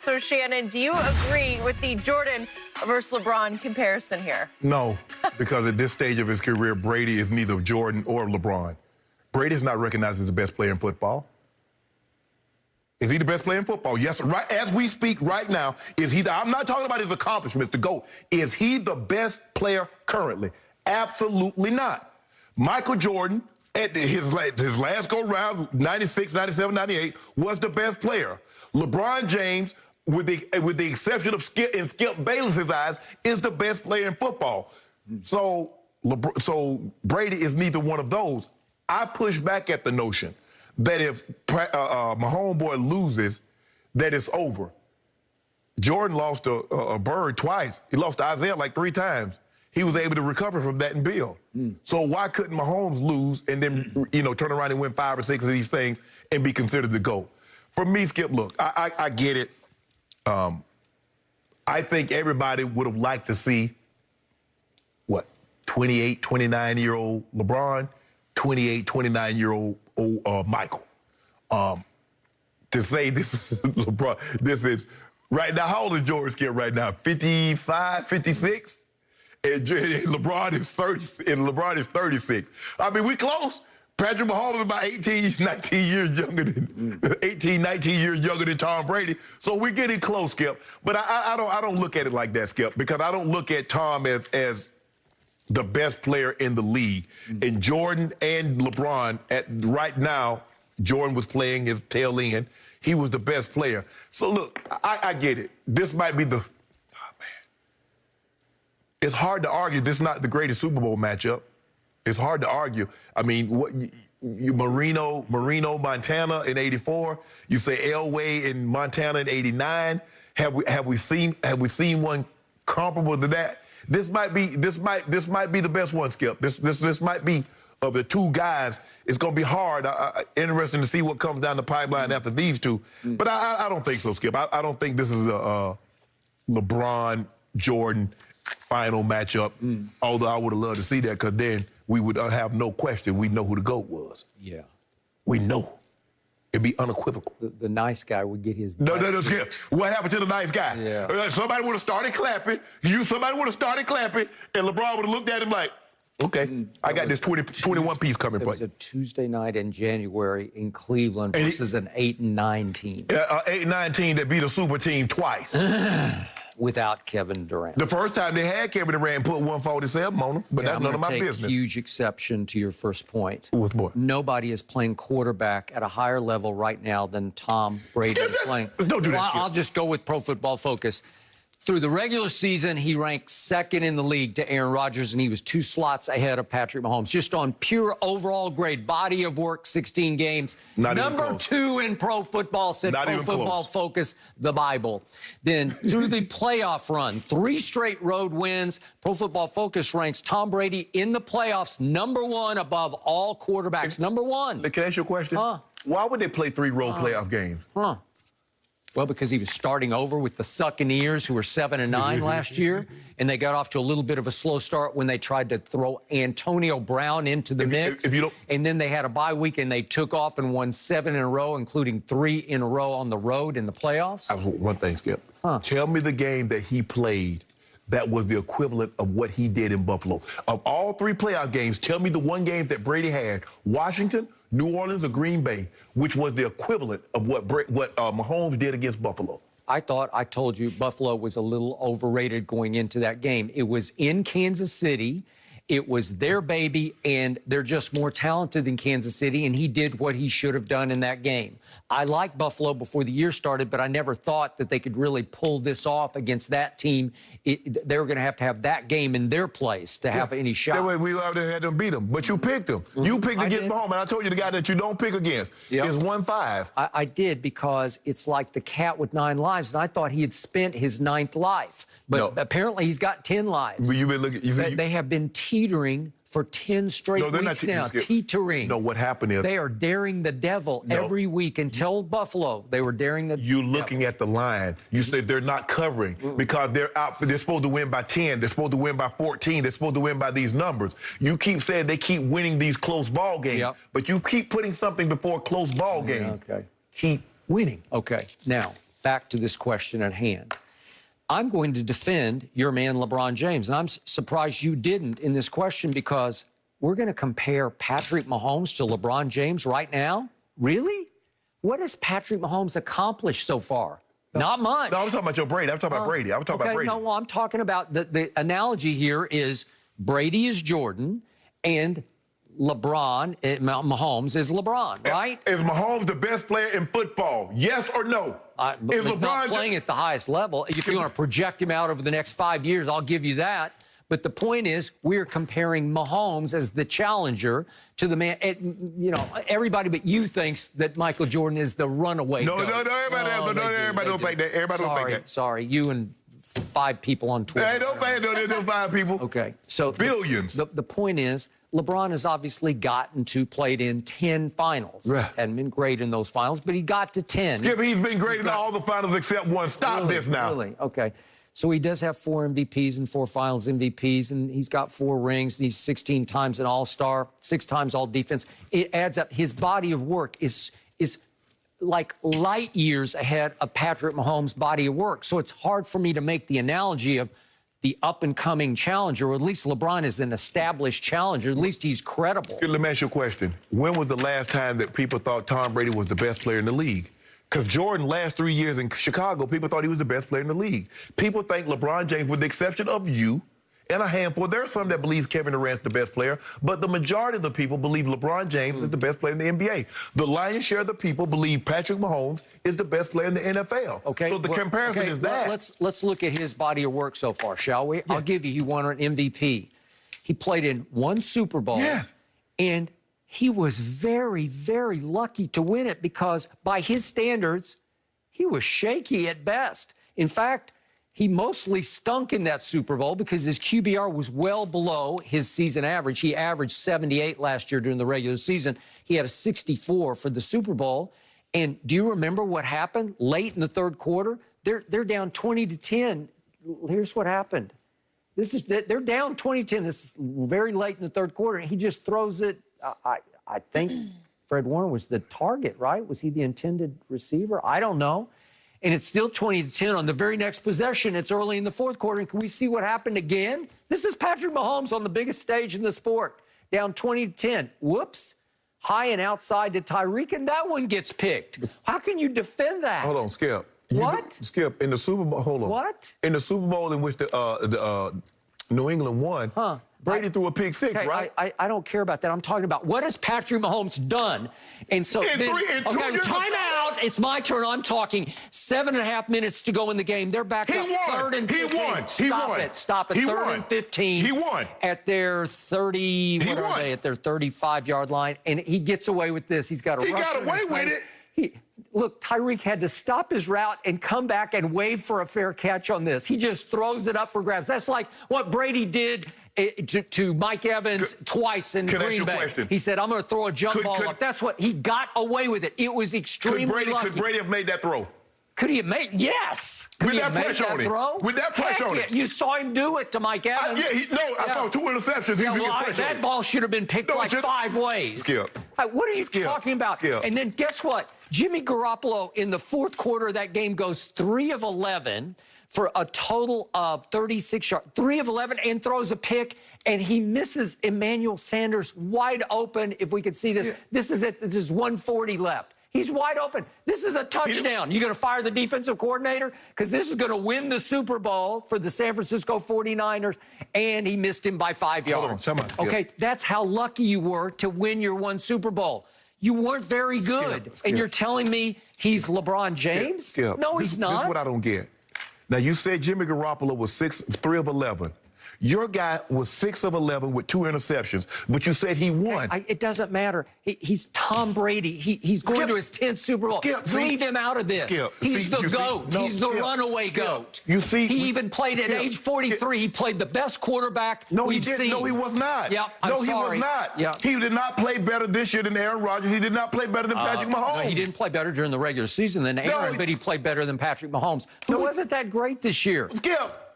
So, Shannon, do you agree with the Jordan versus LeBron comparison here? No, because at this stage of his career, Brady is neither Jordan or LeBron. Brady is not recognized as the best player in football. Is he the best player in football? Yes, right as we speak right now, is he? I'm not talking about his accomplishments, the GOAT. Is he the best player currently? Absolutely not. Michael Jordan, at his last go-round, 96, 97, 98, was the best player. LeBron James, with the exception of Skip Bayless's eyes, is the best player in football. So Brady is neither one of those. I push back at the notion that if Mahomes boy loses, that it's over. Jordan lost a bird twice. He lost to Isaiah like 3 times. He was able to recover from that and build. So why couldn't Mahomes lose and then, turn around and win 5 or 6 of these things and be considered the GOAT? For me, Skip, look, I get it. I think everybody would have liked to see, 28, 29-year-old LeBron, 28, 29-year-old Michael. To say this is LeBron, this is, right now, how old is Jordan Skip right now? 55, 56? And LeBron is 30, and LeBron is 36. I mean, we close. Patrick Mahomes is about 18, 19 years younger than 18, 19 years younger than Tom Brady. So we're getting close, Skip. But I don't look at it like that, Skip, because I don't look at Tom as the best player in the league. And Jordan and LeBron, right now, Jordan was playing his tail end. He was the best player. So look, I get it. This might be the. It's hard to argue this is not the greatest Super Bowl matchup. It's hard to argue. I mean, Marino, Montana in '84. You say Elway in Montana in '89. Have we seen one comparable to that? This might be the best one, Skip. This might be, of the 2 guys. It's going to be hard. Interesting to see what comes down the pipeline after these 2. But I don't think so, Skip. I don't think this is a LeBron Jordan final matchup, although I would have loved to see that, because then we would have no question. We know who the GOAT was. Yeah. We know. It'd be unequivocal. The nice guy would get his... No, Skip. What happened to the nice guy? Yeah. Somebody would have started clapping. Somebody would have started clapping, and LeBron would have looked at him like, okay, I got this 21-piece coming for you. It was a Tuesday night in January in Cleveland versus an 8-9 team. 8-9 team that beat a super team twice. Without Kevin Durant. The first time they had Kevin Durant put 147 on him, but that's none of my business. I'm going to take huge exception to your first point. What's more? Nobody is playing quarterback at a higher level right now than Tom Brady is playing. Don't do that. I'll just go with Pro Football Focus. Through the regular season, he ranked 2nd in the league to Aaron Rodgers, and he was 2 slots ahead of Patrick Mahomes. Just on pure overall grade, body of work, 16 games. Number 2 in Pro Football, said Pro Football Focus, the Bible. Then through the playoff run, 3 straight road wins. Pro Football Focus ranks Tom Brady in the playoffs number 1 above all quarterbacks. Number 1. Can I ask you a question? Why would they play 3 road playoff games? Well, because he was starting over with the Succaneers, who were 7-9 last year, and they got off to a little bit of a slow start when they tried to throw Antonio Brown into the mix. And then they had a bye week, and they took off and won 7 in a row, including 3 in a row on the road in the playoffs. One thing, Skip. Tell me the game that he played that was the equivalent of what he did in Buffalo. Of all 3 playoff games, tell me the one game that Brady had, Washington, New Orleans, or Green Bay, which was the equivalent of what Mahomes did against Buffalo. I told you Buffalo was a little overrated going into that game. It was in Kansas City. It was their baby, and they're just more talented than Kansas City, and he did what he should have done in that game. I liked Buffalo before the year started, but I never thought that they could really pull this off against that team. They were going to have that game in their place to have any shot. That way we would have had them beat them, but you picked them. You picked against Mahomes, and I told you the guy that you don't pick against is 1-5. I did, because it's like the cat with 9 lives, and I thought he had spent his 9th life, but apparently he's got 10 lives. You've been looking. They have been teetering for 10 straight weeks now. Teetering. No, what happened is... They are daring the devil every week. Until Buffalo, they were daring the devil. You're looking at the line. You said they're not covering because they're out. They're supposed to win by 10. They're supposed to win by 14. They're supposed to win by these numbers. You keep saying they keep winning these close ball games, but you keep putting something before close ball games. Keep winning. Okay. Now, back to this question at hand. I'm going to defend your man, LeBron James. And I'm surprised you didn't in this question, because we're going to compare Patrick Mahomes to LeBron James right now? Really? What has Patrick Mahomes accomplished so far? Not much. No, I'm talking about your Brady. I'm talking about Brady. I'm talking about Brady. No, well, I'm talking about the analogy here is Brady is Jordan and LeBron, Mahomes is LeBron, right? Is Mahomes the best player in football? Yes or no? Is LeBron not playing at the highest level? If you want to project him out over the next 5 years, I'll give you that. But the point is, we're comparing Mahomes as the challenger to the man. You know, everybody but you thinks that Michael Jordan is the runaway. No, everybody don't think that. Everybody don't think that. Sorry, you and 5 people on Twitter. Hey, don't think that. There's 5 people. Okay, so billions. The point is, LeBron has obviously played in 10 finals. Right. Hadn't been great in those finals, but he got to 10. Skip, he's been great in all the finals except one. Stop this now. Really? Okay. So he does have 4 MVPs and 4 finals MVPs, and he's got 4 rings, and he's 16 times an All-Star, 6 times All-Defense. It adds up. His body of work is like light years ahead of Patrick Mahomes' body of work. So it's hard for me to make the analogy of the up-and-coming challenger, or at least LeBron is an established challenger. At least he's credible. Let me ask you a question. When was the last time that people thought Tom Brady was the best player in the league? Because Jordan, last 3 years in Chicago, people thought he was the best player in the league. People think LeBron James, with the exception of you and a handful, there are some that believe Kevin Durant's the best player, but the majority of the people believe LeBron James is the best player in the NBA. The lion's share of the people believe Patrick Mahomes is the best player in the NFL. Okay. So the comparison is that. Let's look at his body of work so far, shall we? Yeah. I'll give you, he won an MVP. He played in 1 Super Bowl. Yes. And he was very, very lucky to win it, because by his standards, he was shaky at best. In fact, he mostly stunk in that Super Bowl because his QBR was well below his season average. He averaged 78 last year during the regular season. He had a 64 for the Super Bowl. And do you remember what happened late in the 3rd quarter? They're down 20-10. Here's what happened. They're down 20-10. This is very late in the 3rd quarter. And he just throws it. I think Fred Warner was the target, right? Was he the intended receiver? I don't know. And it's still 20-10 on the very next possession. It's early in the 4th quarter. And can we see what happened again? This is Patrick Mahomes on the biggest stage in the sport. Down 20-10. Whoops. High and outside to Tyreek, and that one gets picked. How can you defend that? Hold on, Skip. What? Skip, in the Super Bowl, hold on. What? In the Super Bowl in which the New England won, Brady threw a pick 6, okay, right? I don't care about that. I'm talking about what has Patrick Mahomes done? And so, in 2 years time out. It's my turn. I'm talking 7.5 minutes to go in the game. They're back up 3rd and 15. He won. Stop it. 3rd and 15. He won. At their 30, what are they? At their 35-yard line. And he gets away with this. He's got a rusher. He got away with it. Look, Tyreek had to stop his route and come back and wave for a fair catch on this. He just throws it up for grabs. That's like what Brady did to Mike Evans twice in Green Bay. He said, I'm going to throw a jump ball up. That's what he got away with it. It was extremely lucky. Could Brady have made that throw? Could he have made? Yes. With that pressure on it. With that pressure on it. You saw him do it to Mike Evans. I saw 2 interceptions. That ball should have been picked 5 ways. Skip. What are you talking about? Skip. And then guess what? Jimmy Garoppolo in the 4th quarter of that game goes 3 of 11 for a total of 36 yards. 3 of 11 and throws a pick, and he misses Emmanuel Sanders wide open. If we could see this. This is it. This is 140 left. He's wide open. This is a touchdown. You going to fire the defensive coordinator? Because this is going to win the Super Bowl for the San Francisco 49ers, and he missed him by 5 yards. Hold on, okay, that's how lucky you were to win your 1 Super Bowl. You weren't very good. And you're telling me he's LeBron James? Skip. No, he's not. This is what I don't get. Now, you said Jimmy Garoppolo was 3 of 11. Your guy was 6 of 11 with 2 interceptions, but you said he won. It doesn't matter. He's Tom Brady. He's going to his 10th Super Bowl. Leave him out of this. He's the GOAT. He's the runaway GOAT. You see, he even played at age 43. He played the best quarterback we've seen. No, he was not. Yep, he was not. Yep. He did not play better this year than Aaron Rodgers. He did not play better than Patrick Mahomes. No, he didn't play better during the regular season than Aaron, but he played better than Patrick Mahomes, who wasn't that great this year.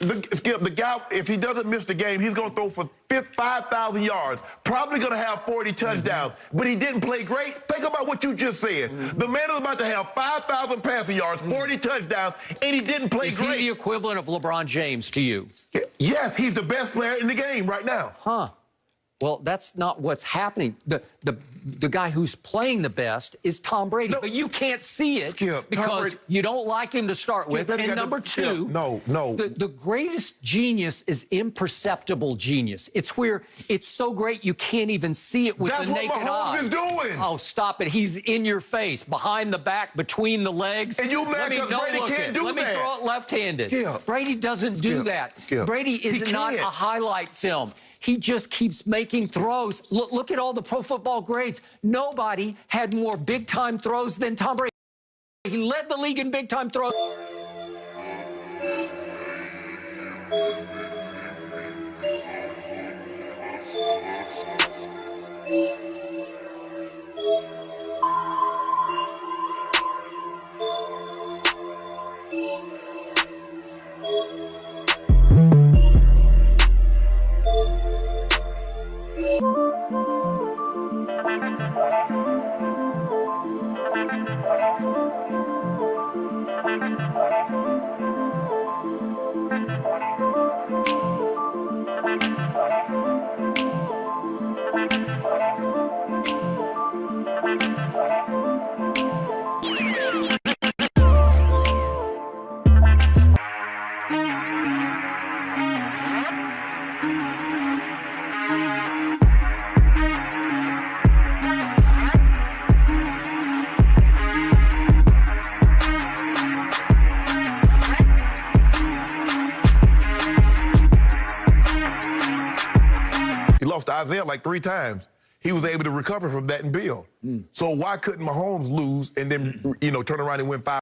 Skip, the guy, if he doesn't miss the game, he's going to throw for 5,000 yards, probably going to have 40 touchdowns, but he didn't play great. Think about what you just said. The man is about to have 5,000 passing yards, 40 touchdowns, and he didn't play great. Is he the equivalent of LeBron James to you? Yes, he's the best player in the game right now. Huh. Well, that's not what's happening. The guy who's playing the best is Tom Brady, but you can't see it because you don't like him to start with. And number two, the greatest genius is imperceptible genius. It's where it's so great you can't even see it with the naked eye. That's what Mahomes is doing. Oh, stop it. He's in your face, behind the back, between the legs. And you mad because Brady can't do that. Let me throw it left-handed. Brady doesn't do that. Brady is not a highlight film. He just keeps making throws. Look at all the Pro Football grades. Nobody had more big-time throws than Tom Brady. He led the league in big-time throws. Lost to Isaiah like 3 times. He was able to recover from that and build. So why couldn't Mahomes lose and then, turn around and win 5?